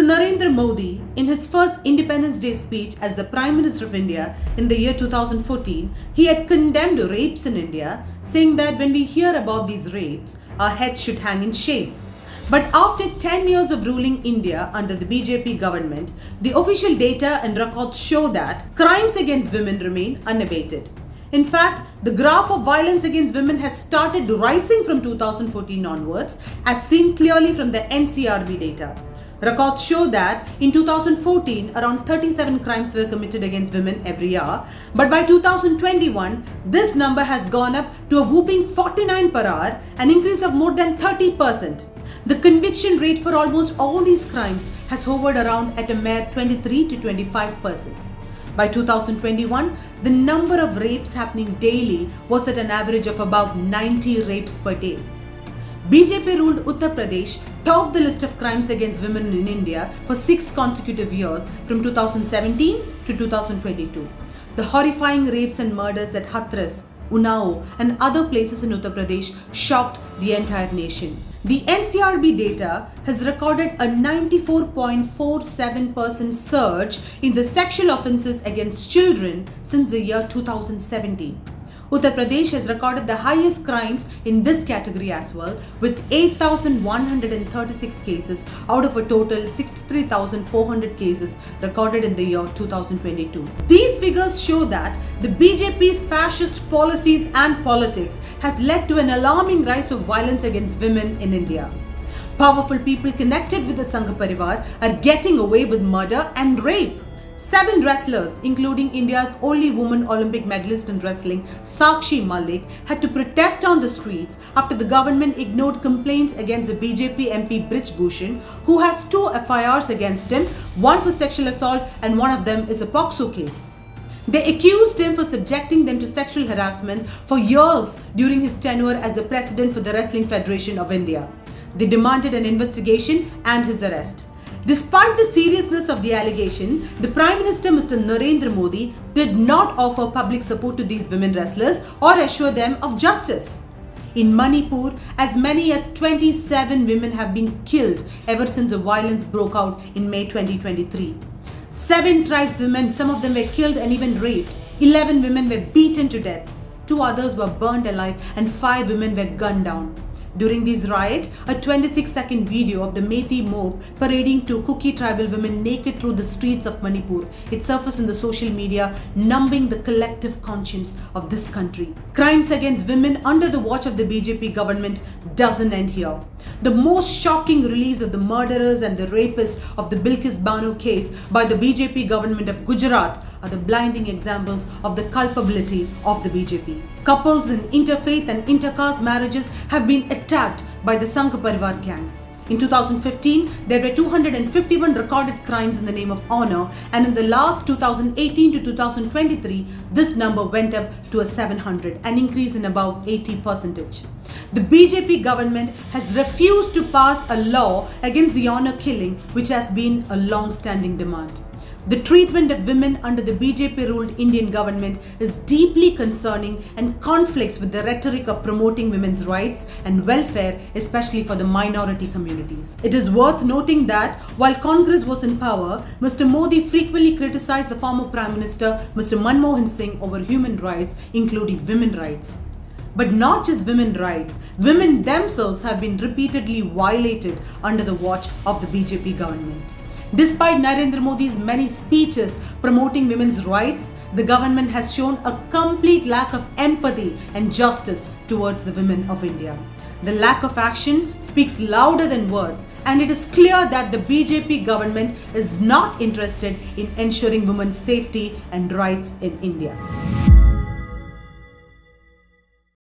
Narendra Modi, in his first Independence Day speech as the Prime Minister of India in the year 2014, he had condemned rapes in India, saying that when we hear about these rapes, our heads should hang in shame. But after 10 years of ruling India under the BJP government, the official data and records show that crimes against women remain unabated. In fact, the graph of violence against women has started rising from 2014 onwards, as seen clearly from the NCRB data. Records show that in 2014, around 37 crimes were committed against women every year, but by 2021, this number has gone up to a whooping 49 per hour, an increase of more than 30%. The conviction rate for almost all these crimes has hovered around at a mere 23 to 25%. By 2021, the number of rapes happening daily was at an average of about 90 rapes per day. BJP-ruled Uttar Pradesh topped the list of crimes against women in India for 6 consecutive years from 2017 to 2022. The horrifying rapes and murders at Hathras, Unnao and other places in Uttar Pradesh shocked the entire nation. The NCRB data has recorded a 94.47% surge in the sexual offences against children since the year 2017. Uttar Pradesh has recorded the highest crimes in this category as well, with 8,136 cases out of a total 63,400 cases recorded in the year 2022. These figures show that the BJP's fascist policies and politics has led to an alarming rise of violence against women in India. Powerful people connected with the Sangha Parivar are getting away with murder and rape. 7 wrestlers, including India's only woman Olympic medalist in wrestling, Sakshi Malik, had to protest on the streets after the government ignored complaints against the BJP MP Brij Bhushan, who has 2 FIRs against him, one for sexual assault and one of them is a POCSO case. They accused him for subjecting them to sexual harassment for years during his tenure as the president for the Wrestling Federation of India. They demanded an investigation and his arrest. Despite the seriousness of the allegation, the Prime Minister Mr. Narendra Modi did not offer public support to these women wrestlers or assure them of justice. In Manipur, as many as 27 women have been killed ever since the violence broke out in May 2023. 7 tribeswomen, some of them were killed and even raped. 11 women were beaten to death. 2 others were burnt alive and 5 women were gunned down. During this riot, a 26-second video of the Meitei mob parading 2 Kuki tribal women naked through the streets of Manipur, it surfaced in the social media, numbing the collective conscience of this country. Crimes against women under the watch of the BJP government doesn't end here. The most shocking release of the murderers and the rapists of the Bilkis Bano case by the BJP government of Gujarat are the blinding examples of the culpability of the BJP. Couples in interfaith and intercaste marriages have been attacked by the Sangha Parivar gangs. In 2015, there were 251 recorded crimes in the name of honor, and in the last 2018 to 2023, this number went up to a 700, an increase in about 80%. The BJP government has refused to pass a law against the honor killing, which has been a long-standing demand. The treatment of women under the BJP-ruled Indian government is deeply concerning and conflicts with the rhetoric of promoting women's rights and welfare, especially for the minority communities. It is worth noting that while Congress was in power, Mr. Modi frequently criticized the former Prime Minister, Mr. Manmohan Singh, over human rights, including women's rights. But not just women's rights, women themselves have been repeatedly violated under the watch of the BJP government. Despite Narendra Modi's many speeches promoting women's rights, the government has shown a complete lack of empathy and justice towards the women of India. The lack of action speaks louder than words, and it is clear that the BJP government is not interested in ensuring women's safety and rights in India.